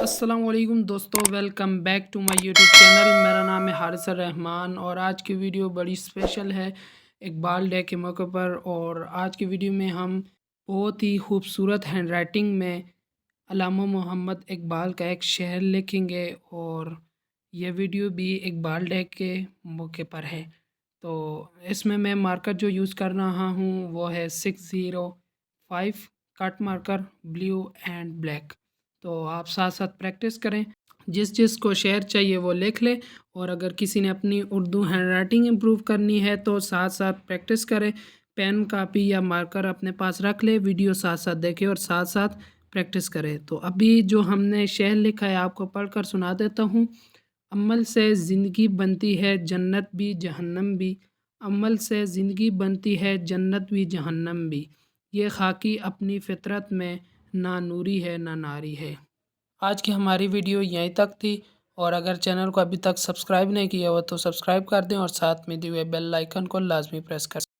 السلام علیکم دوستو، welcome back to my YouTube channel. میرا نام ہے حارث الرحمان اور آج کی ویڈیو بڑی اسپیشل ہے اقبال ڈے کے موقع پر۔ اور آج کی ویڈیو میں ہم بہت ہی خوبصورت ہینڈ رائٹنگ میں علامہ محمد اقبال کا ایک شعر لکھیں گے، اور یہ ویڈیو بھی اقبال ڈے کے موقع پر ہے۔ تو اس میں مارکر جو یوز کر رہا ہوں وہ ہے 605 کٹ مارکر، بلیو اینڈ بلیک۔ تو آپ ساتھ ساتھ پریکٹس کریں، جس کو شعر چاہیے وہ لکھ لے، اور اگر کسی نے اپنی اردو ہینڈ رائٹنگ امپروو کرنی ہے تو ساتھ ساتھ پریکٹس کرے، پین کاپی یا مارکر اپنے پاس رکھ لے، ویڈیو ساتھ ساتھ دیکھے اور ساتھ ساتھ پریکٹس کرے۔ تو ابھی جو ہم نے شعر لکھا ہے آپ کو پڑھ کر سنا دیتا ہوں۔ عمل سے زندگی بنتی ہے جنت بھی جہنم بھی، عمل سے زندگی بنتی ہے جنت بھی جہنم بھی، یہ خاکی اپنی فطرت میں نہ نوری ہے نہ ناری ہے۔ آج کی ہماری ویڈیو یہیں تک تھی، اور اگر چینل کو ابھی تک سبسکرائب نہیں کیا ہوا تو سبسکرائب کر دیں اور ساتھ میں دیے ہوئے بیل آئیکن کو لازمی پریس کر